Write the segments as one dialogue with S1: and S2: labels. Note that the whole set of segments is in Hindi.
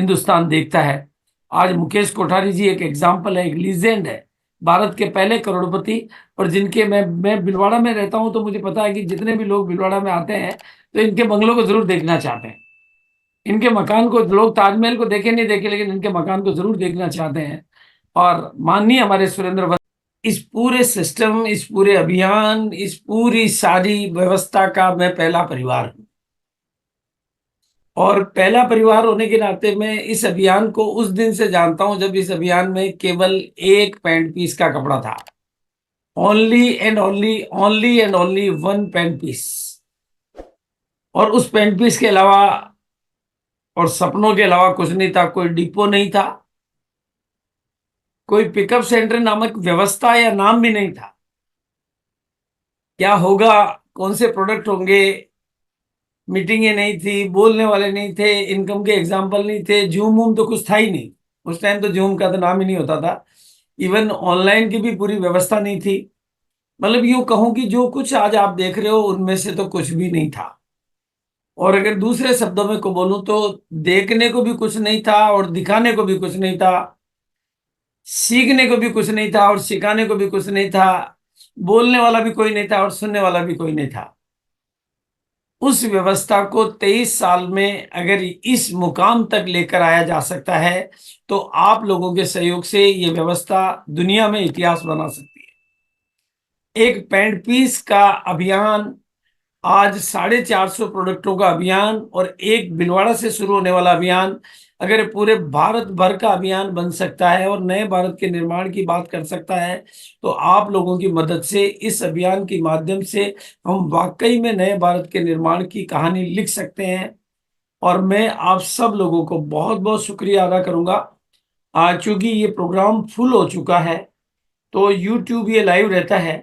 S1: हिंदुस्तान देखता है। आज मुकेश कोठारी जी एक एग्जाम्पल है, एक लीजेंड है, भारत के पहले करोड़पति। और जिनके मैं भीलवाड़ा में रहता हूं, तो मुझे पता है कि जितने भी लोग भीलवाड़ा में आते हैं तो इनके बंगलों को जरूर देखना चाहते हैं। इनके मकान को, लोग ताजमहल को देखे नहीं देखे, लेकिन इनके मकान को जरूर देखना चाहते हैं। और माननीय हमारे सुरेंद्र वंश इस पूरे सिस्टम, इस पूरे अभियान, इस पूरी सारी व्यवस्था का मैं पहला परिवार हूं। और पहला परिवार होने के नाते मैं इस अभियान को उस दिन से जानता हूं जब इस अभियान में केवल एक पैंट पीस का कपड़ा था। Only and only one pant piece. और उस पैंट पीस के अलावा और सपनों के अलावा कुछ नहीं था। कोई डिपो नहीं था, कोई पिकअप सेंटर नामक व्यवस्था या नाम भी नहीं था। क्या होगा, कौन से प्रोडक्ट होंगे, मीटिंगें नहीं थी, बोलने वाले नहीं थे, इनकम के एग्जाम्पल नहीं थे, जूम वूम तो कुछ था ही नहीं। उस टाइम तो जूम का तो नाम ही नहीं होता था। इवन ऑनलाइन की भी पूरी व्यवस्था नहीं थी। मतलब यूं कहूं कि जो कुछ आज आप देख रहे हो उनमें से तो कुछ भी नहीं था। और अगर दूसरे शब्दों में को बोलूं तो देखने को भी कुछ नहीं था और दिखाने को भी कुछ नहीं था, सीखने को भी कुछ नहीं था और सिखाने को भी कुछ नहीं था, बोलने वाला भी कोई नहीं था और सुनने वाला भी कोई नहीं था। उस व्यवस्था को 23 साल में अगर इस मुकाम तक लेकर आया जा सकता है, तो आप लोगों के सहयोग से ये व्यवस्था दुनिया में इतिहास बना सकती है। एक पैंट पीस का अभियान आज 450 प्रोडक्टों का अभियान और एक भिलवाड़ा से शुरू होने वाला अभियान अगर पूरे भारत भर का अभियान बन सकता है और नए भारत के निर्माण की बात कर सकता है, तो आप लोगों की मदद से इस अभियान के माध्यम से हम वाकई में नए भारत के निर्माण की कहानी लिख सकते हैं। और मैं आप सब लोगों को बहुत बहुत शुक्रिया अदा करूंगा। आज चूंकि ये प्रोग्राम फुल हो चुका है तो यूट्यूब ये लाइव रहता है।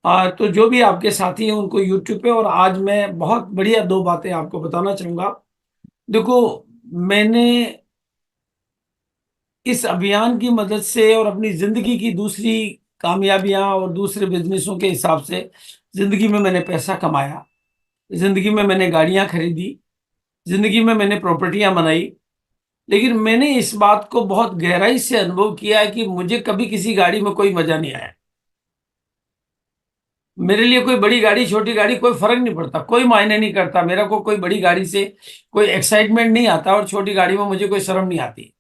S1: तो जो भी आपके साथी हैं उनको यूट्यूब पे, और आज मैं बहुत बढ़िया दो बातें आपको बताना चाहूंगा। देखो, मैंने इस अभियान की मदद से और अपनी जिंदगी की दूसरी कामयाबियां और दूसरे बिजनेसों के हिसाब से जिंदगी में मैंने पैसा कमाया, जिंदगी में मैंने गाड़ियां खरीदी, जिंदगी में मैंने प्रॉपर्टियां बनाई। लेकिन मैंने इस बात को बहुत गहराई से अनुभव किया है कि मुझे कभी किसी गाड़ी में कोई मजा नहीं आया। मेरे लिए कोई बड़ी गाड़ी छोटी गाड़ी कोई फर्क नहीं पड़ता, कोई मायने नहीं करता। मेरा को कोई बड़ी गाड़ी से कोई एक्साइटमेंट नहीं आता और छोटी गाड़ी में मुझे कोई शर्म नहीं आती।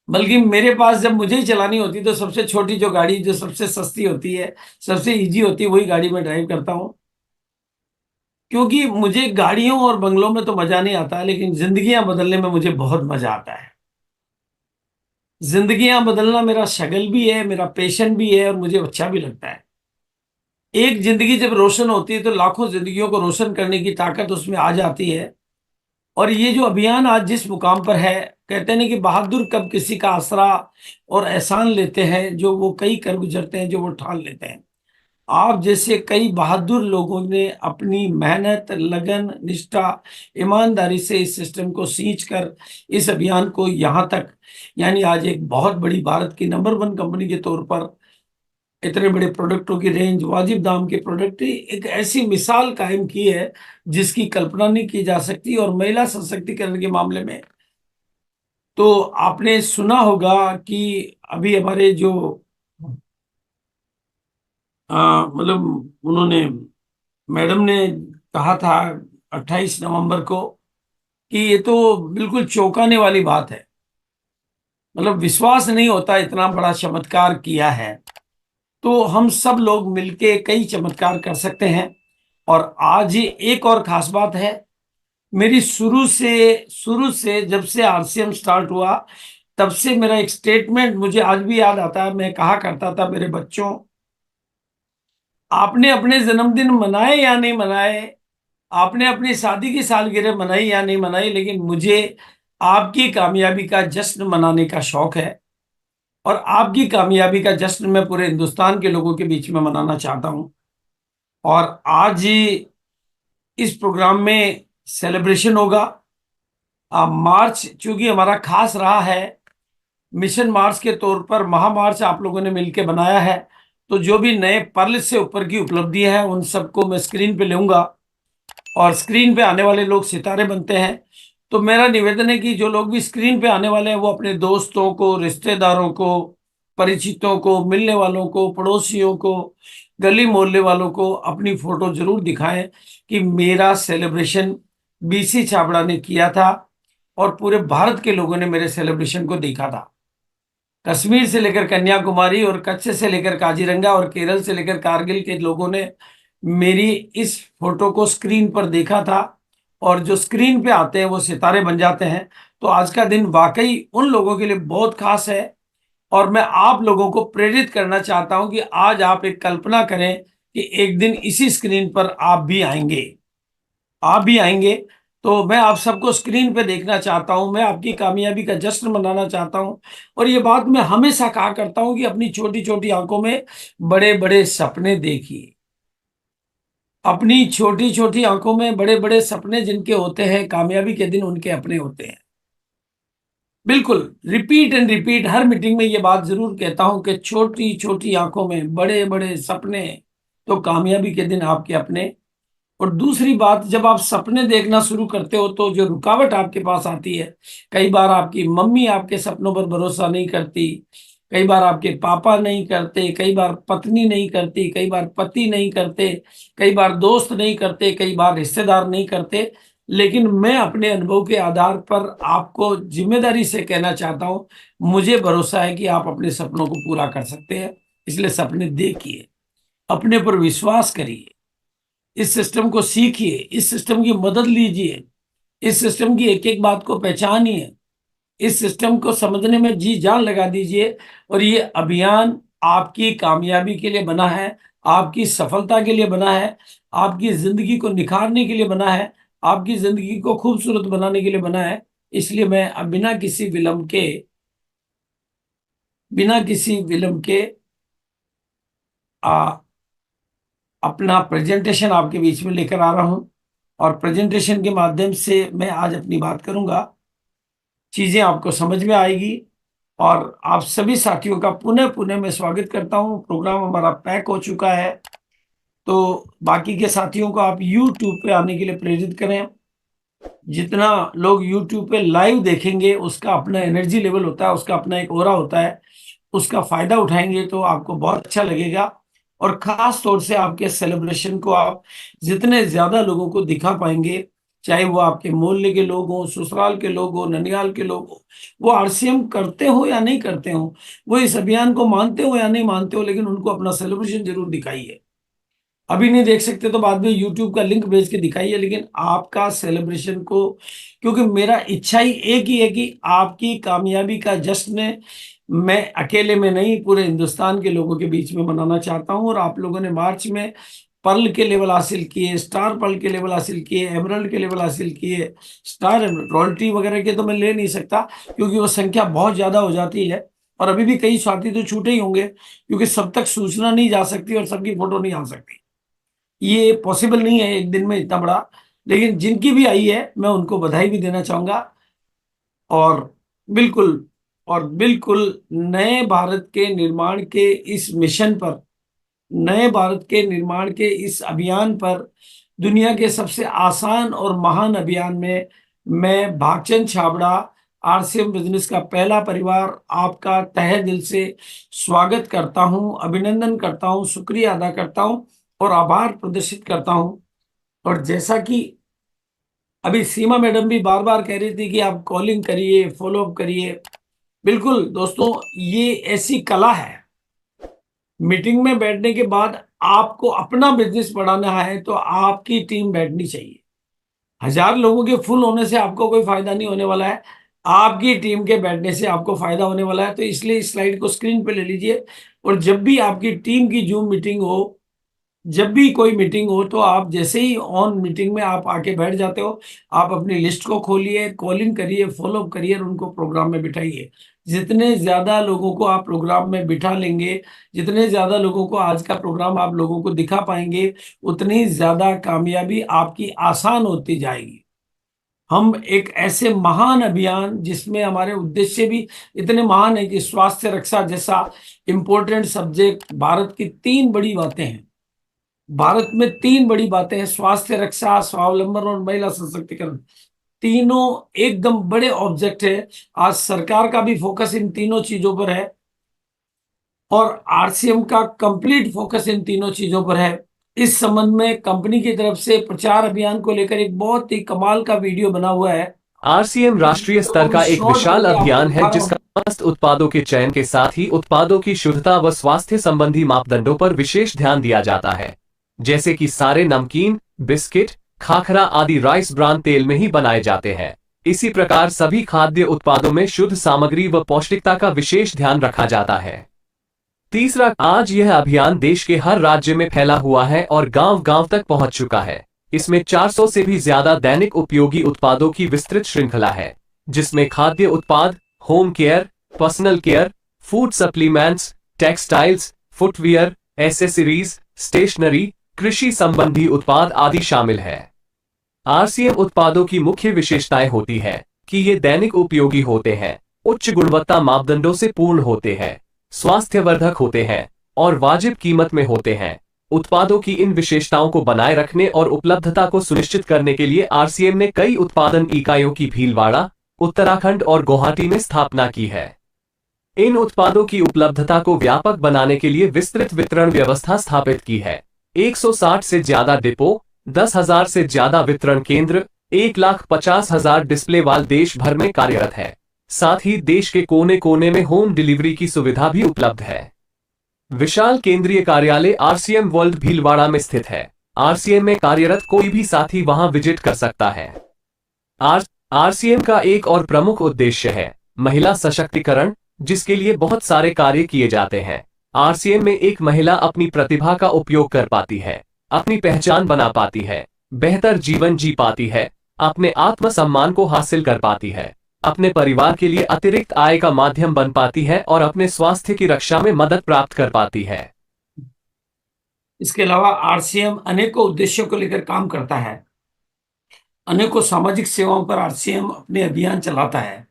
S1: बल्कि मेरे पास जब मुझे ही चलानी होती तो सबसे छोटी जो गाड़ी जो सबसे सस्ती होती है, सबसे इजी होती है, वही गाड़ी में ड्राइव करता हूँ। क्योंकि मुझे गाड़ियों और बंगलों में तो मजा नहीं आता, लेकिन जिंदगियां बदलने में मुझे बहुत मजा आता है। जिंदगियां बदलना मेरा शगल भी है, मेरा पैशन भी है और मुझे अच्छा भी लगता है। एक जिंदगी जब रोशन होती है तो लाखों जिंदगियों को रोशन करने की ताकत उसमें आ जाती है। और ये जो अभियान आज जिस मुकाम पर है, कहते हैं ना कि बहादुर कब किसी का आसरा और एहसान लेते हैं, जो वो कई कर गुजरते हैं, जो वो ठान लेते हैं। आप जैसे कई बहादुर लोगों ने अपनी मेहनत, लगन, निष्ठा, ईमानदारी से इस सिस्टम को सींच कर इस अभियान को यहाँ तक, यानी आज एक बहुत बड़ी भारत की नंबर 1 कंपनी के तौर पर इतने बड़े प्रोडक्टों की रेंज, वाजिब दाम के प्रोडक्ट, एक ऐसी मिसाल कायम की है जिसकी कल्पना नहीं की जा सकती। और महिला सशक्तिकरण के मामले में तो आपने सुना होगा कि अभी हमारे जो मतलब उन्होंने, मैडम ने कहा था 28 नवंबर को कि ये तो बिल्कुल चौंकाने वाली बात है। मतलब विश्वास नहीं होता इतना बड़ा चमत्कार किया है। तो हम सब लोग मिलके कई चमत्कार कर सकते हैं। और आज ये एक और खास बात है, मेरी शुरू से जब से आरसीएम स्टार्ट हुआ तब से मेरा एक स्टेटमेंट मुझे आज भी याद आता है। मैं कहा करता था, मेरे बच्चों, आपने अपने जन्मदिन मनाए या नहीं मनाए, आपने अपनी शादी की सालगिरह मनाई या नहीं मनाई, लेकिन मुझे आपकी कामयाबी का जश्न मनाने का शौक है। और आपकी कामयाबी का जश्न मैं पूरे हिंदुस्तान के लोगों के बीच में मनाना चाहता हूं। और आज इस प्रोग्राम में सेलिब्रेशन होगा। मार्च चूंकि हमारा खास रहा है, मिशन मार्च के तौर पर महामार्च आप लोगों ने मिलकर बनाया है। तो जो भी नए पर्ल से ऊपर की उपलब्धि है उन सबको मैं स्क्रीन पे लूंगा, और स्क्रीन पे आने वाले लोग सितारे बनते हैं। तो मेरा निवेदन है कि जो लोग भी स्क्रीन पे आने वाले हैं वो अपने दोस्तों को, रिश्तेदारों को, परिचितों को, मिलने वालों को, पड़ोसियों को, गली मोहल्ले वालों को अपनी फोटो जरूर दिखाएं कि मेरा सेलिब्रेशन बीसी छाबड़ा ने किया था और पूरे भारत के लोगों ने मेरे सेलिब्रेशन को देखा था। कश्मीर से लेकर कन्याकुमारी और कच्छ से लेकर काजीरंगा और केरल से लेकर कारगिल के लोगों ने मेरी इस फोटो को स्क्रीन पर देखा था। और जो स्क्रीन पे आते हैं वो सितारे बन जाते हैं। तो आज का दिन वाकई उन लोगों के लिए बहुत खास है। और मैं आप लोगों को प्रेरित करना चाहता हूं कि आज आप एक कल्पना करें कि एक दिन इसी स्क्रीन पर आप भी आएंगे। आप भी आएंगे। तो मैं आप सबको स्क्रीन पे देखना चाहता हूं, मैं आपकी कामयाबी का जश्न मनाना चाहता हूं। और ये बात मैं हमेशा कहा करता हूं कि अपनी छोटी छोटी आंखों में बड़े बड़े सपने देखिए। अपनी छोटी छोटी आंखों में बड़े बड़े सपने जिनके होते हैं, कामयाबी के दिन उनके अपने होते हैं। बिल्कुल repeat and repeat her meeting में ये बात जरूर कहता हूं कि छोटी छोटी आंखों में बड़े बड़े सपने, तो कामयाबी के दिन आपके अपने। और दूसरी बात, जब आप सपने देखना शुरू करते हो तो जो रुकावट आपके पास आती है, कई बार आपकी मम्मी आपके सपनों पर भरोसा नहीं करती, कई बार आपके पापा नहीं करते, कई बार पत्नी नहीं करती, कई बार पति नहीं करते, कई बार दोस्त नहीं करते, कई बार रिश्तेदार नहीं करते। लेकिन मैं अपने अनुभव के आधार पर आपको जिम्मेदारी से कहना चाहता हूं, मुझे भरोसा है कि आप अपने सपनों को पूरा कर सकते हैं। इसलिए सपने देखिए, अपने पर विश्वास करिए, इस सिस्टम को सीखिए, इस सिस्टम की मदद लीजिए, इस सिस्टम की एक एक बात को पहचानिए, इस सिस्टम को समझने में जी जान लगा दीजिए। और ये अभियान आपकी कामयाबी के लिए बना है, आपकी सफलता के लिए बना है, आपकी जिंदगी को निखारने के लिए बना है, आपकी जिंदगी को खूबसूरत बनाने के लिए बना है। इसलिए मैं अब बिना किसी विलंब के आ, अपना प्रेजेंटेशन आपके बीच में लेकर आ रहा हूं। और प्रेजेंटेशन के माध्यम से मैं आज अपनी बात करूंगा, चीजें आपको समझ में आएगी। और आप सभी साथियों का पुनः पुनः मैं स्वागत करता हूं। प्रोग्राम हमारा पैक हो चुका है, तो बाकी के साथियों को आप YouTube पे आने के लिए प्रेरित करें। जितना लोग YouTube पे लाइव देखेंगे उसका अपना एनर्जी लेवल होता है, उसका अपना एक ओरा होता है, उसका फायदा उठाएंगे तो आपको बहुत अच्छा लगेगा। और खास तौर से आपके सेलिब्रेशन को आप जितने ज्यादा लोगों को दिखा पाएंगे, चाहे वो आपके मोहल्ले के लोग हों, ससुराल के लोग हों, ननियाल के लोग हों, वो आरसीएम करते हो या नहीं करते हो, वो इस अभियान को मानते हो या नहीं मानते हो, लेकिन उनको अपना सेलिब्रेशन जरूर दिखाइए। अभी नहीं देख सकते तो बाद में यूट्यूब का लिंक भेज के दिखाइए, लेकिन आपका सेलिब्रेशन को, क्योंकि मेरा इच्छा ही एक ही है कि आपकी कामयाबी का जश्न मैं अकेले में नहीं, पूरे हिंदुस्तान के लोगों के बीच में मनाना चाहता हूं। और आप लोगों ने मार्च में पर्ल के लेवल हासिल किए, स्टार पर्ल के लेवल हासिल किए, एमरल्ड के लेवल हासिल किए, स्टार रॉयल्टी वगैरह के तो मैं ले नहीं सकता क्योंकि वो संख्या बहुत ज्यादा हो जाती है। और अभी भी कई साथी तो छूटे ही होंगे क्योंकि सब तक सूचना नहीं जा सकती और सबकी फोटो नहीं आ सकती, ये पॉसिबल नहीं है एक दिन में इतना बड़ा। लेकिन जिनकी भी आई है मैं उनको बधाई भी देना चाहूंगा। और बिल्कुल, और बिल्कुल नए भारत के निर्माण के इस मिशन पर, नए भारत के निर्माण के इस अभियान पर, दुनिया के सबसे आसान और महान अभियान में मैं भागचंद छाबड़ा, आरसीएम बिजनेस का पहला परिवार, आपका तहे दिल से स्वागत करता हूं, अभिनंदन करता हूं, शुक्रिया अदा करता हूं और आभार प्रदर्शित करता हूं। और जैसा कि अभी सीमा मैडम भी बार बार कह रही थी कि आप कॉलिंग करिए, फॉलो अप करिए, बिल्कुल दोस्तों, ये ऐसी कला है। मीटिंग में बैठने के बाद आपको अपना बिजनेस बढ़ाना है तो आपकी टीम बैठनी चाहिए। 1000 लोगों के फुल होने से आपको कोई फायदा नहीं होने वाला है, आपकी टीम के बैठने से आपको फायदा होने वाला है। तो इसलिए इस स्लाइड को स्क्रीन पे ले लीजिए। और जब भी आपकी टीम की जूम मीटिंग हो, जब भी कोई मीटिंग हो, तो आप जैसे ही ऑन मीटिंग में आप आके बैठ जाते हो, आप अपनी लिस्ट को खोलिए, कॉलिंग करिए, फॉलो अप करिए और उनको प्रोग्राम में बिठाइए। जितने ज्यादा लोगों को आप प्रोग्राम में बिठा लेंगे, जितने ज्यादा लोगों को आज का प्रोग्राम आप लोगों को दिखा पाएंगे, उतनी ज्यादा कामयाबी आपकी आसान होती जाएगी। हम एक ऐसे महान अभियान जिसमें हमारे उद्देश्य भी इतने महान है कि स्वास्थ्य रक्षा जैसा इंपॉर्टेंट सब्जेक्ट, भारत की 3 बड़ी बातें हैं। भारत में 3 बड़ी बातें हैं: स्वास्थ्य रक्षा, स्वावलंबन और महिला सशक्तिकरण। तीनों एकदम बड़े ऑब्जेक्ट है। आज सरकार का भी फोकस इन तीनों चीजों पर है और आरसीएम का कंप्लीट फोकस इन तीनों चीजों पर है। इस संबंध में कंपनी की तरफ से प्रचार अभियान को लेकर एक बहुत ही कमाल का वीडियो बना हुआ है।
S2: आरसीएम राष्ट्रीय स्तर का एक
S1: शॉर्ट
S2: विशाल
S1: करके आपको
S2: अभियान है
S1: दिखा रहा
S2: जिसका
S1: हूं।
S2: मस्त उत्पादों के चयन के साथ ही उत्पादों की शुद्धता व स्वास्थ्य संबंधी मापदंडों पर विशेष ध्यान दिया जाता है। जैसे कि सारे नमकीन, बिस्किट, खाखरा आदि राइस ब्रान तेल में ही बनाए जाते हैं। इसी प्रकार सभी खाद्य उत्पादों में शुद्ध सामग्री व पौष्टिकता का विशेष ध्यान रखा जाता है। तीसरा, आज यह अभियान देश के हर राज्य में फैला हुआ है और गांव-गांव तक पहुंच चुका है। इसमें 400 से भी ज्यादा दैनिक उपयोगी उत्पादों की विस्तृत श्रृंखला है, जिसमें खाद्य उत्पाद, home care, personal care, food supplements, textiles, footwear, accessories, stationery, कृषि संबंधी उत्पाद आदि शामिल है। आरसीएम उत्पादों की मुख्य विशेषताएं होती है कि ये दैनिक उपयोगी होते हैं, उच्च गुणवत्ता मापदंडों से पूर्ण होते हैं, स्वास्थ्यवर्धक होते हैं और वाजिब कीमत में होते हैं। उत्पादों की इन विशेषताओं को बनाए रखने और उपलब्धता को सुनिश्चित करने के लिए आरसीएम ने कई उत्पादन इकाइयों की भीलवाड़ा, उत्तराखंड और गुवाहाटी में स्थापना की है। इन उत्पादों की उपलब्धता को व्यापक बनाने के लिए विस्तृत वितरण व्यवस्था स्थापित की है। 160 से ज्यादा डिपो, 10,000 से ज्यादा वितरण केंद्र, 1,50,000 डिस्प्ले वाल देश भर में कार्यरत है। साथ ही देश के कोने कोने में होम डिलीवरी की सुविधा भी उपलब्ध है। विशाल केंद्रीय कार्यालय आरसीएम वर्ल्ड भीलवाड़ा में स्थित है। आरसीएम में कार्यरत कोई भी साथी वहां विजिट कर सकता है। आरसीएम का एक और प्रमुख उद्देश्य है महिला सशक्तिकरण, जिसके लिए बहुत सारे कार्य किए जाते हैं। आरसीएम में एक महिला अपनी प्रतिभा का उपयोग कर पाती है, अपनी पहचान बना पाती है, बेहतर जीवन जी पाती है, अपने आत्मसम्मान को हासिल कर पाती है, अपने परिवार के लिए अतिरिक्त आय का माध्यम बन पाती है और अपने स्वास्थ्य की रक्षा में मदद प्राप्त कर पाती है।
S1: इसके अलावा आरसीएम अनेकों उद्देश्यों को लेकर काम करता है। अनेकों सामाजिक सेवाओं पर आरसीएम अपने अभियान चलाता है।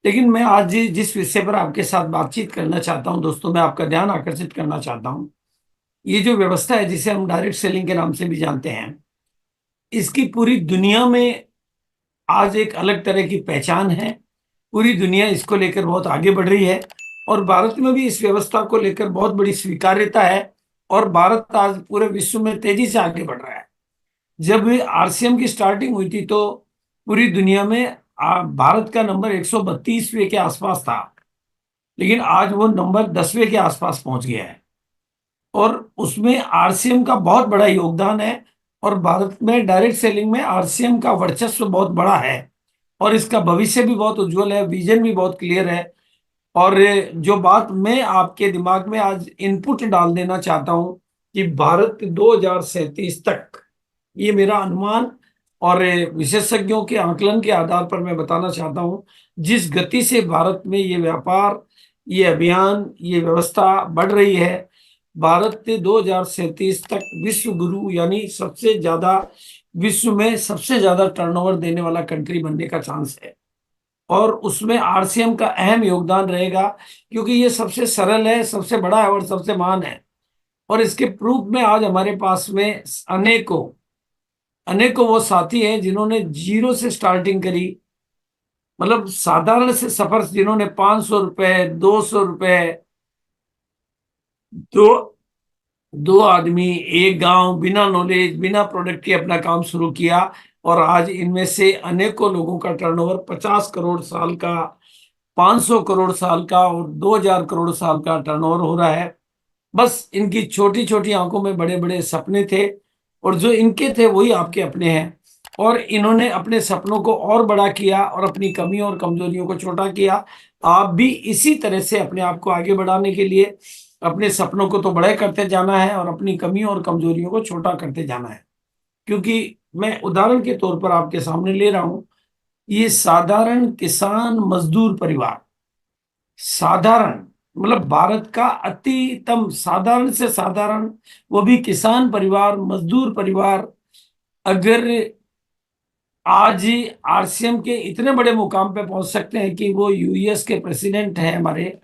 S1: लेकिन मैं आज जिस विषय पर आपके साथ बातचीत करना चाहता हूं दोस्तों, मैं आपका ध्यान आकर्षित करना चाहता हूं। ये जो व्यवस्था है जिसे हम डायरेक्ट सेलिंग के नाम से भी जानते हैं, इसकी पूरी दुनिया में आज एक अलग तरह की पहचान है। पूरी दुनिया इसको लेकर बहुत आगे बढ़ रही है और भारत में भी इस व्यवस्था को लेकर बहुत बड़ी स्वीकार्यता है और भारत आज पूरे विश्व में तेजी से आगे बढ़ रहा है। जब आरसीएम की स्टार्टिंग हुई थी तो पूरी दुनिया में भारत का नंबर 132वें के आसपास था, लेकिन आज वो नंबर 10वें के आसपास पहुंच गया है और उसमें आरसीएम का बहुत बड़ा योगदान है। और भारत में डायरेक्ट सेलिंग में आरसीएम का वर्चस्व बहुत बड़ा है और इसका भविष्य भी बहुत उज्जवल है, विजन भी बहुत क्लियर है। और जो बात मैं आपके दिमाग में आज इनपुट डाल देना चाहता हूं कि भारत 2037 तक, ये मेरा अनुमान और विशेषज्ञों के आकलन के आधार पर मैं बताना चाहता हूं, जिस गति से भारत में ये व्यापार, ये अभियान, ये व्यवस्था बढ़ रही है, भारत 2037 तक विश्व गुरु यानी सबसे ज्यादा विश्व में सबसे ज्यादा टर्नओवर देने वाला कंट्री बनने का चांस है। और उसमें आरसीएम का अहम योगदान रहेगा क्योंकि ये सबसे सरल है, सबसे बड़ा है और सबसे महान है। और इसके प्रूफ में आज हमारे पास में अनेकों अनेकों वो साथी हैं जिन्होंने जीरो से स्टार्टिंग करी, मतलब साधारण से सफर, जिन्होंने 500 रुपए, 200 रुपए, दो दो आदमी, एक गांव, बिना नॉलेज, बिना प्रोडक्ट के अपना काम शुरू किया और आज इनमें से अनेकों लोगों का टर्नओवर 50 करोड़ साल का, 500 करोड़ साल का और 2000 करोड़ साल का टर्नओवर हो रहा है। बस इनकी छोटी छोटी आंखों में बड़े बड़े सपने थे और जो इनके थे वही आपके अपने हैं। और इन्होंने अपने सपनों को और बड़ा किया और अपनी कमियों और कमजोरियों को छोटा किया। आप भी इसी तरह से अपने आप को आगे बढ़ाने के लिए अपने सपनों को तो बड़े करते जाना है और अपनी कमियों और कमजोरियों को छोटा करते जाना है। क्योंकि मैं उदाहरण के तौर पर आपके सामने ले रहा हूं, ये साधारण किसान मजदूर परिवार, साधारण मतलब भारत का अतितम साधारण से साधारण, वो भी किसान परिवार, मजदूर परिवार, अगर आज आरसीएम के इतने बड़े मुकाम पे पहुंच सकते हैं कि वो यूएस के प्रेसिडेंट हैं हमारे,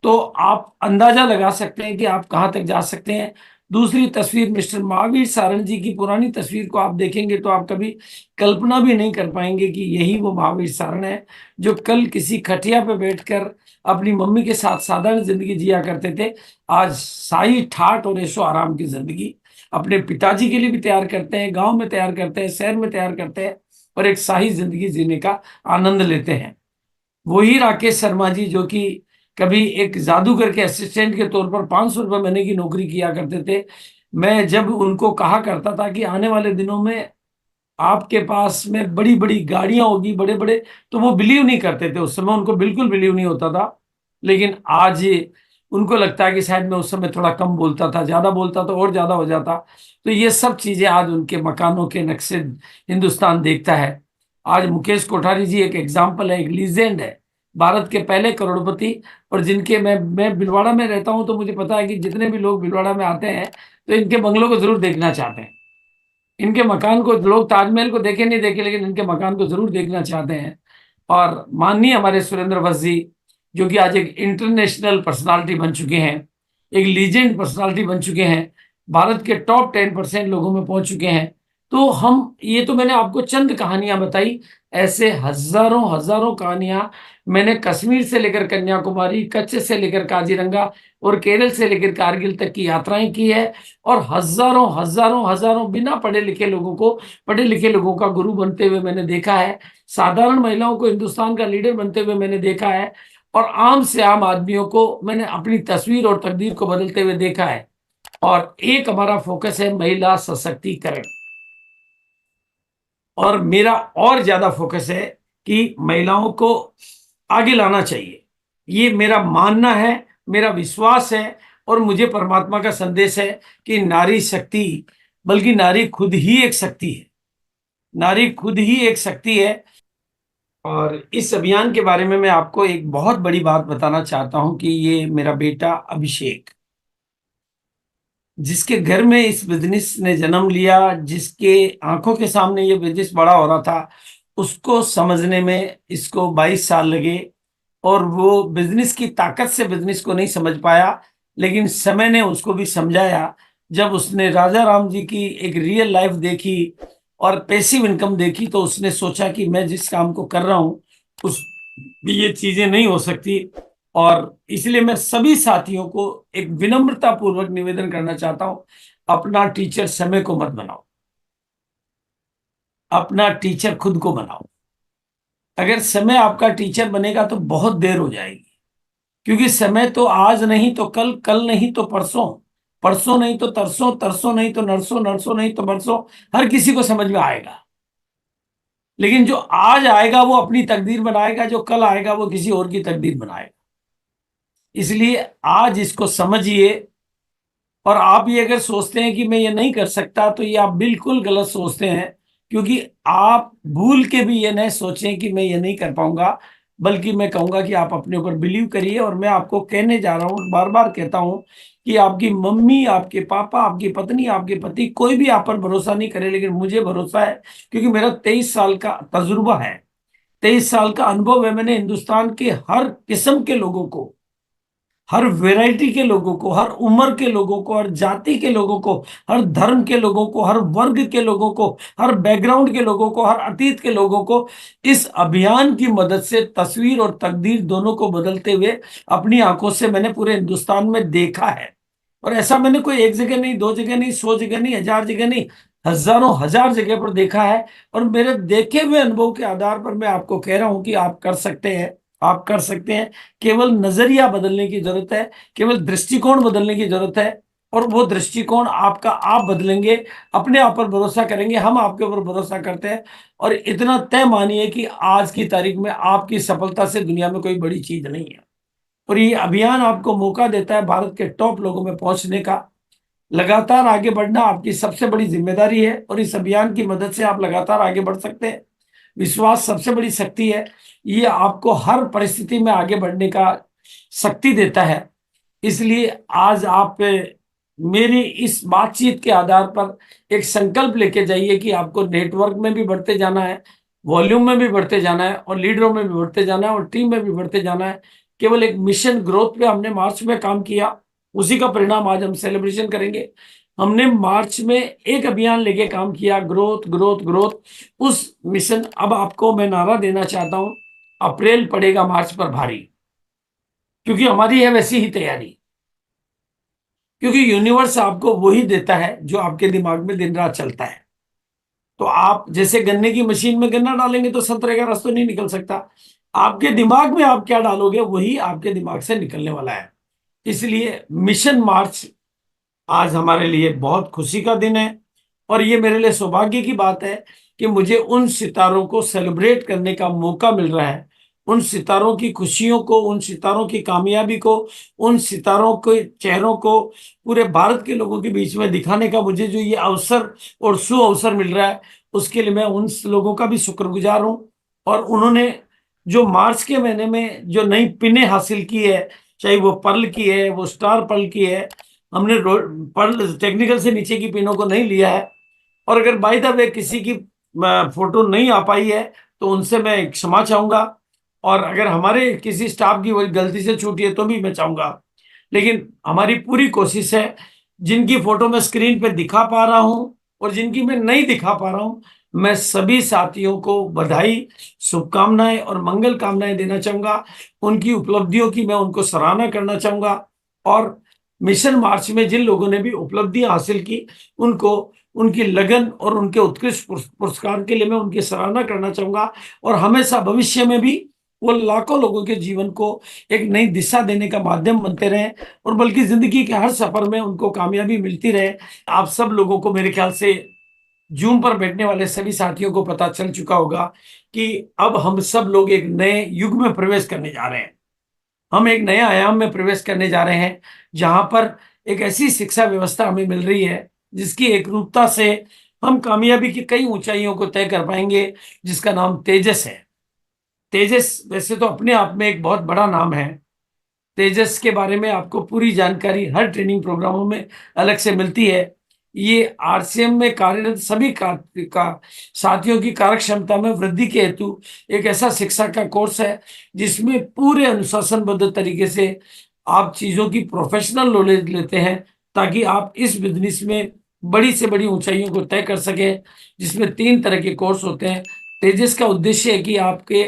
S1: तो आप अंदाजा लगा सकते हैं कि आप कहां तक जा सकते हैं। दूसरी तस्वीर मिस्टर महावीर सारंग जी की पुरानी तस्वीर को आप देखेंगे तो आप कभी कल्पना भी नहीं कर पाएंगे कि यही वो महावीर सारंग है जो कल किसी खटिया पे बैठकर अपनी मम्मी के साथ साधारण जिंदगी जिया करते थे। आज शाही ठाट और ऐशो आराम की जिंदगी अपने पिताजी के लिए भी तैयार करते हैं, गांव में तैयार करते हैं, शहर में तैयार करते हैं और एक शाही जिंदगी जीने का आनंद लेते हैं। वही राकेश शर्मा जी जो कि कभी एक जादूगर के असिस्टेंट के तौर पर 500 रुपये महीने की नौकरी किया करते थे। मैं जब उनको कहा करता था कि आने वाले दिनों में आपके पास में बड़ी बड़ी गाड़ियां होगी, बड़े बड़े, तो वो बिलीव नहीं करते थे। उस समय उनको बिल्कुल बिलीव नहीं होता था। लेकिन आज उनको लगता है कि शायद मैं उस समय थोड़ा कम बोलता था, ज्यादा बोलता तो और ज्यादा हो जाता। तो ये सब चीजें आज उनके मकानों के नक्शे हिंदुस्तान देखता है। आज मुकेश कोठारी जी एक एग्जाम्पल है, एक लीजेंड है, भारत के पहले करोड़पति। और जिनके मैं भीलवाड़ा में रहता हूं तो मुझे पता है कि जितने भी लोग भीलवाड़ा में आते हैं तो इनके बंगलों को जरूर देखना चाहते हैं। इनके मकान को, लोग ताजमहल को देखे नहीं देखे लेकिन इनके मकान को जरूर देखना चाहते हैं। और माननीय हमारे सुरेंद्र वत्स जी जो कि आज एक इंटरनेशनल पर्सनालिटी बन चुके हैं, एक लीजेंड पर्सनालिटी बन चुके हैं, भारत के टॉप 10% लोगों में पहुंच चुके हैं। तो हम, ये तो मैंने आपको चंद कहानियां बताई, ऐसे हजारों हजारों कहानियां मैंने कश्मीर से लेकर कन्याकुमारी, कच्छ से लेकर काजीरंगा और केरल से लेकर कारगिल तक की यात्राएं की है। और हजारों हजारों हजारों बिना पढ़े लिखे लोगों को पढ़े लिखे लोगों का गुरु बनते हुए मैंने देखा है। साधारण महिलाओं को हिंदुस्तान का लीडर बनते हुए मैंने देखा है। और आम से आम आदमियों को मैंने अपनी तस्वीर और तकदीर को बदलते हुए देखा है। और एक हमारा फोकस है महिला सशक्तिकरण, और मेरा और ज्यादा फोकस है कि महिलाओं को आगे लाना चाहिए। ये मेरा मानना है, मेरा विश्वास है। और मुझे परमात्मा का संदेश है कि नारी शक्ति, बल्कि नारी खुद ही एक शक्ति है। नारी खुद ही एक शक्ति है। और इस अभियान के बारे में मैं आपको एक बहुत बड़ी बात बताना चाहता हूं कि ये मेरा बेटा अभिषेक, जिसके घर में इस बिजनेस ने जन्म लिया, जिसके आंखों के सामने ये बिजनेस बड़ा हो रहा था, उसको समझने में इसको 22 साल लगे। और वो बिजनेस की ताकत से बिजनेस को नहीं समझ पाया, लेकिन समय ने उसको भी समझाया। जब उसने राजा राम जी की एक रियल लाइफ देखी और पैसिव इनकम देखी तो उसने सोचा कि मैं जिस काम को कर रहा हूं उस भी ये चीजें नहीं हो सकती। और इसलिए मैं सभी साथियों को एक विनम्रता पूर्वक निवेदन करना चाहता हूं, अपना टीचर समय को मत बनाओ, अपना टीचर खुद को बनाओ। अगर समय आपका टीचर बनेगा तो बहुत देर हो जाएगी, क्योंकि समय तो आज नहीं तो कल, कल नहीं तो परसों, परसों नहीं तो तरसों, तरसों नहीं तो नरसों, नरसों नहीं तो बरसों, हर किसी को समझ में आएगा। लेकिन जो आज आएगा वो अपनी तकदीर बनाएगा, जो कल आएगा वो किसी और की तकदीर बनाएगा। इसलिए आज इसको समझिए। और आप ये अगर सोचते हैं कि मैं ये नहीं कर सकता तो ये आप बिल्कुल गलत सोचते हैं। क्योंकि आप भूल के भी ये नहीं सोचें कि मैं ये नहीं कर पाऊंगा, बल्कि मैं कहूंगा कि आप अपने ऊपर बिलीव करिए। और मैं आपको कहने जा रहा हूं, बार बार कहता हूं कि आपकी मम्मी, आपके पापा, आपकी पत्नी, आपके पति, कोई भी आप पर भरोसा नहीं करे, लेकिन मुझे भरोसा है, क्योंकि मेरा 23 साल का तजुर्बा है, 23 साल का अनुभव है। मैंने हिंदुस्तान के हर किस्म के लोगों को, हर वैरायटी के लोगों को, हर उम्र के लोगों को, हर जाति के लोगों को, हर धर्म के लोगों को, हर वर्ग के लोगों को, हर बैकग्राउंड के लोगों को, हर अतीत के लोगों को इस अभियान की मदद से तस्वीर और तकदीर दोनों को बदलते हुए अपनी आंखों से मैंने पूरे हिंदुस्तान में देखा है। और ऐसा मैंने कोई एक जगह नहीं, दो जगह नहीं, 100 जगह नहीं, 1000 जगह नहीं, हजारों हजार जगह पर देखा है। और मेरे देखे हुए अनुभव के आधार पर मैं आपको कह रहा हूं कि आप कर सकते हैं, आप कर सकते हैं। केवल नजरिया बदलने की जरूरत है, केवल दृष्टिकोण बदलने की जरूरत है। और वो दृष्टिकोण आपका आप बदलेंगे, अपने आप पर भरोसा करेंगे, हम आपके ऊपर भरोसा करते हैं। और इतना तय मानिए कि आज की तारीख में आपकी सफलता से दुनिया में कोई बड़ी चीज नहीं है। और ये अभियान आपको मौका देता है भारत के टॉप लोगों में पहुंचने का। लगातार आगे बढ़ना आपकी सबसे बड़ी जिम्मेदारी है, और इस अभियान की मदद से आप लगातार आगे बढ़ सकते हैं। विश्वास सबसे बड़ी शक्ति है, ये आपको हर परिस्थिति में आगे बढ़ने का शक्ति देता है। इसलिए आज आप मेरी इस बातचीत के आधार पर एक संकल्प लेके जाइए कि आपको नेटवर्क में भी बढ़ते जाना है, वॉल्यूम में भी बढ़ते जाना है, और लीडरों में भी बढ़ते जाना है, और टीम में भी बढ़ते जाना है। केवल एक मिशन ग्रोथ पे हमने मार्च में काम किया, उसी का परिणाम आज हम सेलिब्रेशन करेंगे। हमने मार्च में एक अभियान लेके काम किया, ग्रोथ ग्रोथ ग्रोथ। उस मिशन, अब आपको मैं नारा देना चाहता हूं, अप्रैल पड़ेगा मार्च पर भारी, क्योंकि हमारी है वैसी ही तैयारी। क्योंकि यूनिवर्स आपको वही देता है जो आपके दिमाग में दिन रात चलता है। तो आप जैसे गन्ने की मशीन में गन्ना डालेंगे तो संतरे का रस तो नहीं निकल सकता। आपके दिमाग में आप क्या डालोगे वही आपके दिमाग से निकलने वाला है। इसलिए मिशन मार्च आज हमारे लिए बहुत खुशी का दिन है। और ये मेरे लिए सौभाग्य की बात है कि मुझे उन सितारों को सेलिब्रेट करने का मौका मिल रहा है। उन सितारों की खुशियों को, उन सितारों की कामयाबी को, उन सितारों के चेहरों को पूरे भारत के लोगों के बीच में दिखाने का मुझे जो ये अवसर और सु अवसर मिल रहा है, उसके लिए मैं उन लोगों का भी शुक्रगुजार हूं। और उन्होंने जो मार्च के महीने में जो नई पिने हासिल की है, चाहे वो पर्ल की है, वो स्टार पर्ल की है, हमने पर्ल टेक्निकल से नीचे की पिनों को नहीं लिया है। और अगर बाई द वे किसी की फोटो नहीं आ पाई है तो उनसे मैं क्षमा चाहूंगा। और अगर हमारे किसी स्टाफ की वही गलती से छूटी है तो भी मैं चाहूंगा। लेकिन हमारी पूरी कोशिश है, जिनकी फोटो मैं स्क्रीन पे दिखा पा रहा हूं और जिनकी मैं नहीं दिखा पा रहा हूं, मैं सभी साथियों को बधाई, शुभकामनाएं और मंगल कामनाएं देना चाहूंगा। उनकी उपलब्धियों की मैं उनको सराहना करना चाहूंगा। और मिशन मार्च में जिन लोगों ने भी उपलब्धियां हासिल की, उनको उनकी लगन और उनके उत्कृष्ट पुरस्कार के लिए मैं उनकी सराहना करना चाहूंगा। और हमेशा भविष्य में भी वो लाखों लोगों के जीवन को एक नई दिशा देने का माध्यम बनते रहें, और बल्कि जिंदगी के हर सफर में उनको कामयाबी मिलती रहे। आप सब लोगों को मेरे ख्याल से जूम पर बैठने वाले सभी साथियों को पता चल चुका होगा कि अब हम सब लोग एक नए युग में प्रवेश करने जा रहे हैं। हम एक नए आयाम में प्रवेश करने जा रहे हैं, जहां पर एक ऐसी शिक्षा व्यवस्था हमें मिल रही है जिसकी एकरूपता से हम कामयाबी की कई ऊंचाइयों को तय कर पाएंगे, जिसका नाम तेजस है। तेजस वैसे तो अपने आप में एक बहुत बड़ा नाम है। तेजस के बारे में आपको पूरी जानकारी हर ट्रेनिंग प्रोग्रामों में अलग से मिलती है। ये आरसीएम में कार्यरत सभी का साथियों की कार्य क्षमता में वृद्धि के हेतु एक ऐसा शिक्षा का कोर्स है जिसमें पूरे अनुशासनबद्ध तरीके से आप चीजों की प्रोफेशनल नॉलेज लेते हैं, ताकि आप इस बिजनेस में बड़ी से बड़ी ऊंचाइयों को तय कर सकें। जिसमें 3 तरह के कोर्स होते हैं। तेजस का उद्देश्य है कि आपके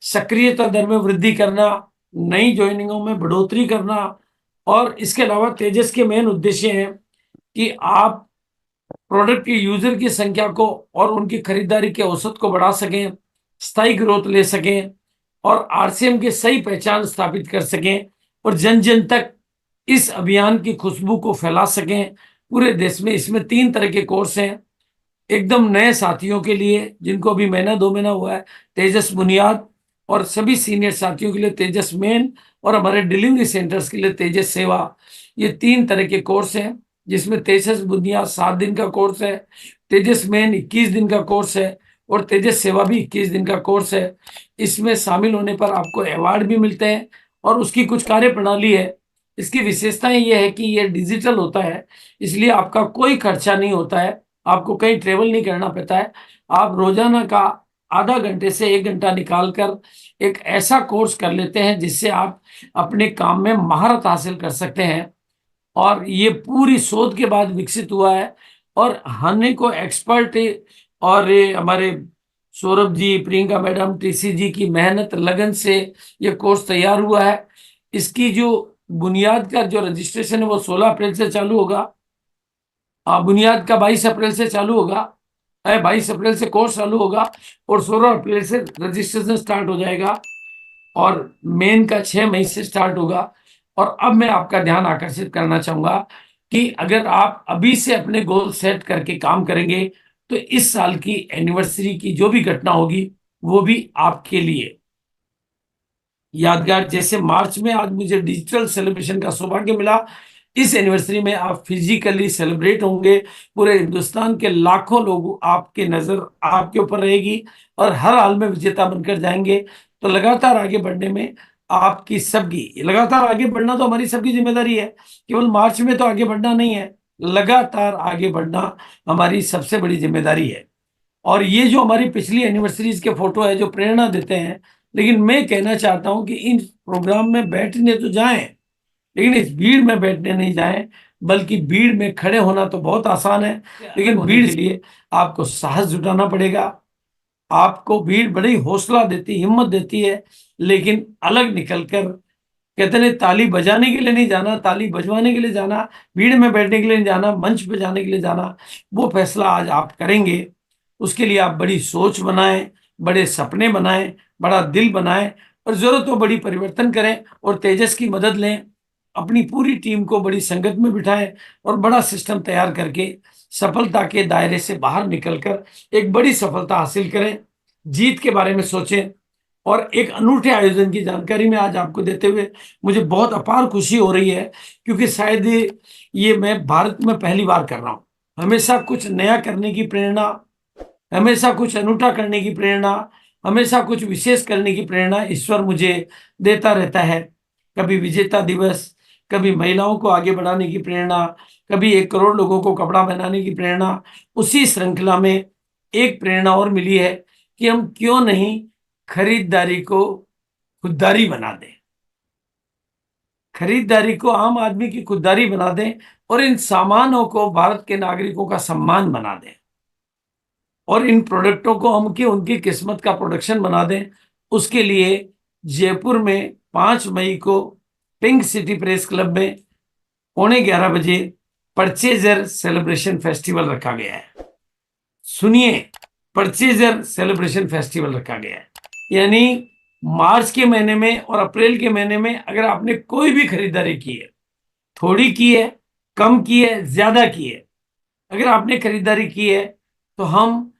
S1: सक्रियता दर में वृद्धि करना, नई ज्वाइनिंगों में बढ़ोतरी करना, और इसके अलावा तेजस के मेन उद्देश्य हैं कि आप प्रोडक्ट के यूजर की संख्या को और उनकी खरीदारी के औसत को बढ़ा सकें, स्थायी ग्रोथ ले सकें, और आरसीएम की सही पहचान स्थापित कर सकें, और जन जन तक इस अभियान की खुशबू को फैला सकें पूरे देश में। इसमें 3 तरह के कोर्स हैं। एकदम नए साथियों के लिए जिनको अभी महीना 2 महीना हुआ है, तेजस बुनियाद, और सभी सीनियर साथियों के लिए तेजस मेन, और हमारे डिलीवरी सेंटर्स के लिए तेजस सेवा। ये 3 तरह के कोर्स हैं, जिसमें तेजस बुनियाद 7 दिन का कोर्स है, तेजस मेन 21 दिन का कोर्स है, और तेजस सेवा भी 21 दिन का कोर्स है। इसमें शामिल होने पर आपको अवार्ड भी मिलते हैं, और उसकी कुछ कार्य प्रणाली है। इसकी विशेषताएं ये है कि ये डिजिटल होता है, इसलिए आपका कोई खर्चा नहीं होता है, आपको कहीं ट्रेवल नहीं करना पड़ता है। आप रोजाना का आधा घंटे से 1 घंटा निकाल कर एक ऐसा कोर्स कर लेते हैं जिससे आप अपने काम में महारत हासिल कर सकते हैं। और ये पूरी शोध के बाद विकसित हुआ है, और हनी को एक्सपर्ट, और ये हमारे सौरभ जी, प्रियंका मैडम, टीसी जी की मेहनत लगन से ये कोर्स तैयार हुआ है। इसकी जो बुनियाद का जो रजिस्ट्रेशन है वो 16 अप्रैल से चालू होगा। बुनियाद का 22 अप्रैल से चालू होगा। 22 अप्रैल से कोर्स चालू होगा, और 16 अप्रैल से रजिस्ट्रेशन स्टार्ट हो जाएगा, और मेन का 6 मई से स्टार्ट होगा। और अब मैं आपका ध्यान आकर्षित करना चाहूंगा कि अगर आप अभी से अपने गोल सेट करके काम करेंगे तो इस साल की एनिवर्सरी की जो भी घटना होगी वो भी आपके लिए यादगार। जैसे मार्च में आज मुझे डिजिटल सेलिब्रेशन का सौभाग्य मिला, इस एनिवर्सरी में आप फिजिकली सेलिब्रेट होंगे। पूरे हिंदुस्तान के लाखों लोग आपके नजर आपके ऊपर रहेगी, और हर हाल में विजेता बनकर जाएंगे। तो लगातार आगे बढ़ने में आपकी सबकी, लगातार आगे बढ़ना तो हमारी सबकी जिम्मेदारी है। केवल मार्च में तो आगे बढ़ना नहीं है, लगातार आगे बढ़ना हमारी सबसे बड़ी जिम्मेदारी है। और ये जो हमारी पिछली एनिवर्सरीज के फोटो है जो प्रेरणा देते हैं, लेकिन मैं कहना चाहता हूं कि इन प्रोग्राम में बैठने तो जाएं, लेकिन इस भीड़ में बैठने नहीं जाएं, बल्कि भीड़ में खड़े होना तो बहुत आसान है, लेकिन भीड़ के लिए आपको साहस जुटाना पड़ेगा। आपको भीड़ बड़ी हौसला देती, हिम्मत देती है, लेकिन अलग निकलकर, कहते हैं ताली बजाने के लिए नहीं जाना, ताली बजवाने के लिए जाना, भीड़ में बैठने के लिए नहीं जाना, मंच पे जाने के लिए जाना। वो फैसला आज आप करेंगे। उसके लिए आप बड़ी सोच बनाएं, बड़े सपने बनाएं, बड़ा दिल बनाएं, और जरूरत हो बड़ी परिवर्तन करें और तेजस की मदद लें। अपनी पूरी टीम को बड़ी संगत में बिठाएं और बड़ा सिस्टम तैयार करके सफलता के दायरे से बाहर निकलकर एक बड़ी सफलता हासिल करें। जीत के बारे में सोचें। और एक अनूठे आयोजन की जानकारी मैं आज आपको देते हुए मुझे बहुत अपार खुशी हो रही है, क्योंकि शायद ये मैं भारत में पहली बार कर रहा हूँ। हमेशा कुछ नया करने की प्रेरणा, हमेशा कुछ अनूठा करने की प्रेरणा, हमेशा कुछ विशेष करने की प्रेरणा ईश्वर मुझे देता रहता है। कभी विजेता दिवस, कभी महिलाओं को आगे बढ़ाने की प्रेरणा, कभी 1 करोड़ लोगों को कपड़ा पहनाने की प्रेरणा। उसी श्रृंखला में एक प्रेरणा और मिली है कि हम क्यों नहीं खरीदारी को खुददारी बना दें, खरीदारी को आम आदमी की खुददारी बना दें और इन सामानों को भारत के नागरिकों का सम्मान बना दें, और इन प्रोडक्टों को हम की उनकी किस्मत का प्रोडक्शन बना दें। उसके लिए जयपुर में 5 मई को पिंक सिटी प्रेस क्लब में 11:15 बजे परचेजर सेलिब्रेशन फेस्टिवल रखा गया है। सुनिए, परचेजर सेलिब्रेशन फेस्टिवल रखा गया है, यानी मार्च के महीने में और अप्रैल के महीने में अगर आपने कोई भी खरीदारी की है, थोड़ी की है, कम की है, ज्यादा की है, अगर आपने खरीदारी की है, तो हम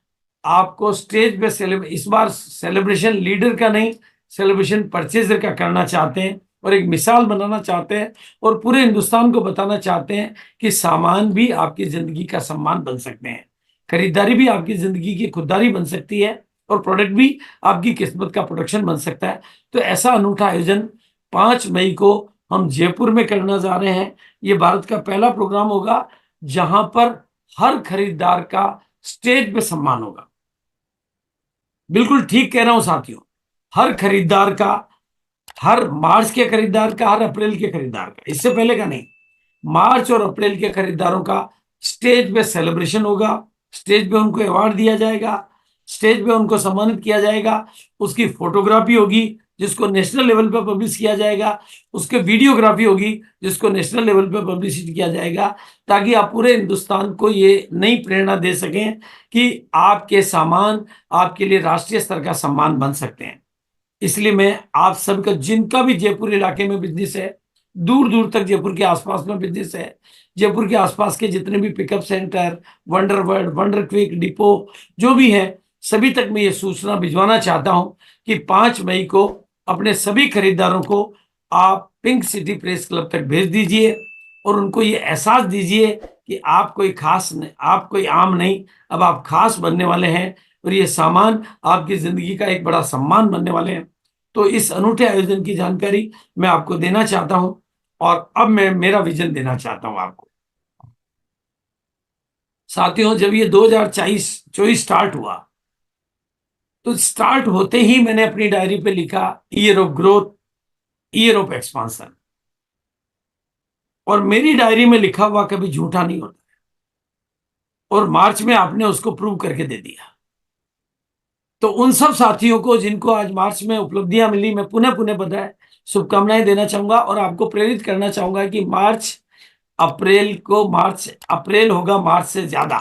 S1: आपको स्टेज पे इस बार सेलिब्रेशन लीडर का नहीं, सेलिब्रेशन परचेजर का करना चाहते हैं और एक मिसाल बनाना चाहते हैं और पूरे हिंदुस्तान को बताना चाहते हैं कि सामान भी आपकी जिंदगी का सम्मान बन सकते हैं, खरीदारी भी आपकी जिंदगी की खुददारी बन सकती है और प्रोडक्ट भी आपकी किस्मत का प्रोडक्शन बन सकता है। तो ऐसा अनूठा आयोजन 5 मई को हम जयपुर में करना जा रहे हैं। ये भारत का पहला प्रोग्राम होगा जहां पर हर खरीदार का स्टेज पे सम्मान होगा। बिल्कुल ठीक कह रहा हूं साथियों, हर खरीदार का, हर मार्च के खरीदार का, हर अप्रैल के खरीदार का, इससे पहले का नहीं, मार्च और अप्रैल के खरीदारों का स्टेज पे सेलिब्रेशन होगा। स्टेज पे उनको अवार्ड दिया जाएगा, स्टेज पे उनको सम्मानित किया जाएगा, उसकी फोटोग्राफी होगी जिसको नेशनल लेवल पे पब्लिश किया जाएगा, उसके वीडियोग्राफी होगी जिसको नेशनल लेवल पे पब्लिश किया जाएगा, ताकि आप पूरे हिंदुस्तान को ये नई प्रेरणा दे सकें कि आपके सामान आपके लिए राष्ट्रीय स्तर का सम्मान बन सकते हैं। इसलिए मैं आप सबका, जिनका भी जयपुर इलाके में बिजनेस है, दूर दूर तक जयपुर के आसपास में बिजनेस है, जयपुर के आसपास के जितने भी pickup centre, wonder world, wonder quick depot जो भी है, सभी तक मैं ये सूचना भिजवाना चाहता हूं कि 5 मई को अपने सभी खरीदारों को आप पिंक सिटी प्रेस क्लब तक भेज दीजिए और उनको ये एहसास दीजिए कि आप कोई खास नहीं, आप कोई आम नहीं, अब आप खास बनने वाले हैं और ये सामान आपकी जिंदगी का एक बड़ा सम्मान बनने वाले हैं। तो इस अनूठे आयोजन की जानकारी मैं आपको देना चाहता हूं और अब मैं मेरा विजन देना चाहता हूं आपको। साथियों, जब ये 2024 स्टार्ट हुआ, तो स्टार्ट होते ही मैंने अपनी डायरी पे लिखा year of growth, year of expansion, और मेरी डायरी में लिखा हुआ कभी झूठा नहीं होता, और मार्च में आपने उसको प्रूव करके दे दिया। तो उन सब साथियों को जिनको आज मार्च में उपलब्धियां मिली, मैं पुनः पुनः बधाई शुभकामनाएं देना चाहूंगा और आपको प्रेरित करना चाहूंगा कि मार्च अप्रैल होगा मार्च से ज्यादा,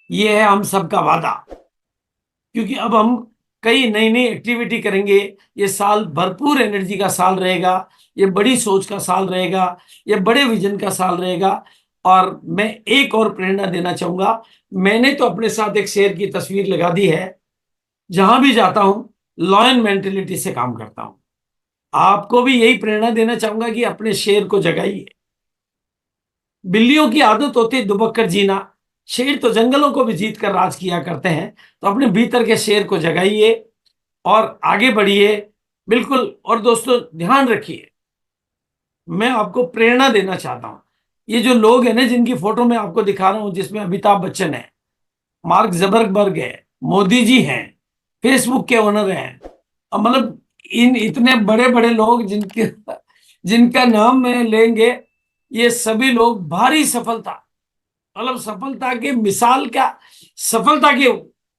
S1: ये है हम सबका वादा। क्योंकि अब हम कई नई नई एक्टिविटी करेंगे। ये साल भरपूर एनर्जी का साल रहेगा, ये बड़ी सोच का साल रहेगा, ये बड़े विजन का साल रहेगा। और मैं एक और प्रेरणा देना चाहूंगा, मैंने तो अपने साथ एक शेर की तस्वीर लगा दी है, जहां भी जाता हूं लॉयन मेंटेलिटी से काम करता हूं। आपको भी यही प्रेरणा देना चाहूंगा कि अपने शेर को जगाइए। बिल्लियों की आदत होती है दुबक कर जीना, शेर तो जंगलों को भी जीत कर राज किया करते हैं। तो अपने भीतर के शेर को जगाइए और आगे बढ़िए। बिल्कुल। और दोस्तों ध्यान रखिए, मैं आपको प्रेरणा देना चाहता हूं, ये जो लोग हैं ना जिनकी फोटो मैं आपको दिखा रहा हूं, जिसमें अमिताभ बच्चन है, मार्क जबरबर्ग है, मोदी जी हैं, फेसबुक के ओनर हैं, मतलब इन इतने बड़े बड़े लोग जिनके जिनका नाम में लेंगे, ये सभी लोग भारी सफलता, मतलब सफलता के मिसाल का, सफलता के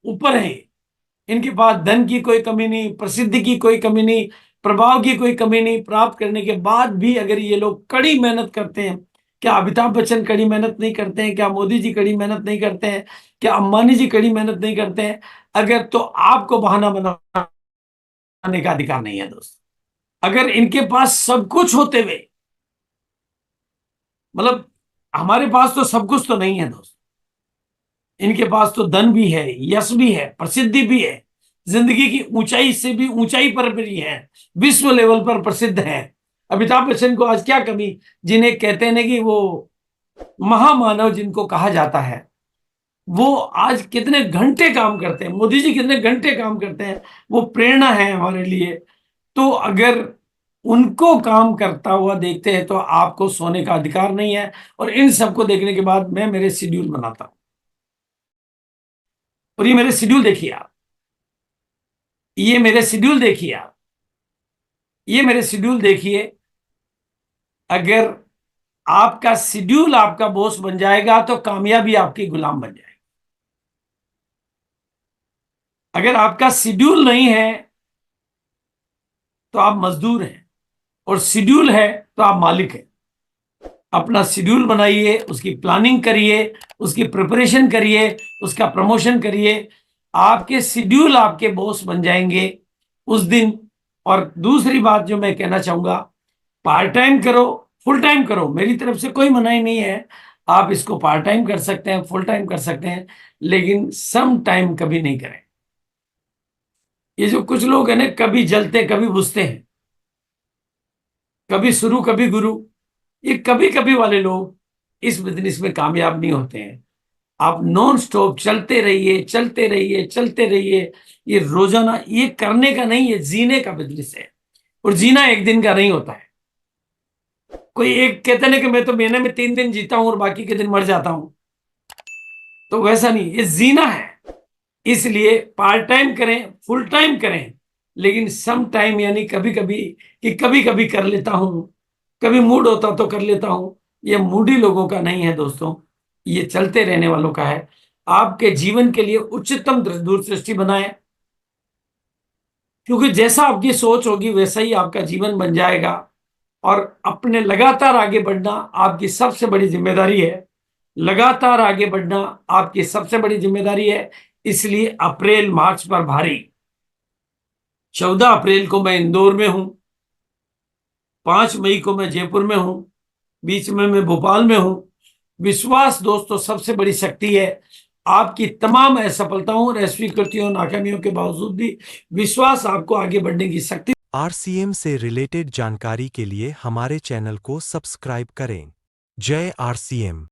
S1: ऊपर है। इनके पास धन की कोई कमी नहीं, प्रसिद्धि की कोई कमी नहीं, प्रभाव की कोई कमी नहीं। प्राप्त करने के बाद भी अगर ये लोग कड़ी मेहनत करते हैं, क्या अमिताभ बच्चन कड़ी मेहनत नहीं करते हैं? क्या मोदी जी कड़ी मेहनत नहीं करते हैं? क्या अंबानी जी कड़ी मेहनत नहीं करते हैं? अगर तो आपको बहाना बनाने का अधिकार नहीं है दोस्त। अगर इनके पास सब कुछ होते हुए, मतलब हमारे पास तो सब कुछ तो नहीं है दोस्त, इनके पास तो धन भी है, यश भी है, प्रसिद्धि भी है, जिंदगी की ऊंचाई से भी ऊंचाई पर भी है, विश्व लेवल पर प्रसिद्ध है। अमिताभ बच्चन को आज क्या कमी, जिन्हें कहते हैं ना कि वो महामानव जिनको कहा जाता है, वो आज कितने घंटे काम करते हैं, मोदी जी कितने घंटे काम करते हैं, वो प्रेरणा है हमारे लिए। तो अगर उनको काम करता हुआ देखते हैं तो आपको सोने का अधिकार नहीं है। और इन सबको देखने के बाद मैं मेरे शेड्यूल बनाता हूं, और ये मेरे शेड्यूल देखिए आप, ये मेरे शेड्यूल देखिए आप, ये मेरे शेड्यूल देखिए। अगर आपका शेड्यूल आपका बॉस बन जाएगा तो कामयाबी आपकी गुलाम बन जाएगी। अगर आपका शेड्यूल नहीं है तो आप मजदूर हैं, और शेड्यूल है तो आप मालिक हैं। अपना शेड्यूल बनाइए, उसकी प्लानिंग करिए, उसकी प्रिपरेशन करिए, उसका प्रमोशन करिए। आपके शेड्यूल आपके बॉस बन जाएंगे उस दिन। और दूसरी बात जो मैं कहना चाहूंगा, पार्ट टाइम करो, फुल टाइम करो, मेरी तरफ से कोई मनाही नहीं है। आप इसको पार्ट टाइम कर सकते हैं, फुल टाइम कर सकते हैं, लेकिन सम टाइम कभी नहीं करें। ये जो कुछ लोग हैं ना, कभी जलते हैं कभी बुझते हैं, कभी शुरू कभी गुरु, ये कभी कभी वाले लोग इस बिजनेस में कामयाब नहीं होते हैं। आप नॉन स्टॉप चलते रहिए, चलते रहिए, चलते रहिए। ये रोजाना ये करने का नहीं, ये जीने का बिजनेस है। और जीना एक दिन का नहीं होता है। कोई एक कहते ना कि मैं तो महीने में 3 दिन जीता हूं और बाकी के दिन मर जाता हूं, तो वैसा नहीं, ये जीना है। इसलिए पार्ट टाइम करें, फुल टाइम करें, लेकिन सम टाइम, यानी कभी कभी, कि कभी कभी कर लेता हूं, कभी मूड होता तो कर लेता हूं। ये मूडी लोगों का नहीं है दोस्तों, ये चलते रहने वालों का है। आपके जीवन के लिए उच्चतम दूरदृष्टि बनाएं, क्योंकि जैसा आपकी सोच होगी वैसा ही आपका जीवन बन जाएगा। और अपने लगातार आगे बढ़ना आपकी सबसे बड़ी जिम्मेदारी है। लगातार आगे बढ़ना आपकी सबसे बड़ी जिम्मेदारी है। इसलिए अप्रैल मार्च पर भारी, 14 अप्रैल को मैं इंदौर में हूं, 5 मई को मैं जयपुर में हूं, बीच में मैं भोपाल में हूं। विश्वास दोस्तों सबसे बड़ी शक्ति है। आपकी तमाम असफलताओं और अस्वीकृतियों, नाकामियों के बावजूद भी विश्वास आपको आगे बढ़ने की शक्ति।
S3: आरसीएम से रिलेटेड जानकारी के लिए हमारे चैनल को सब्सक्राइब करें। जय आरसीएम।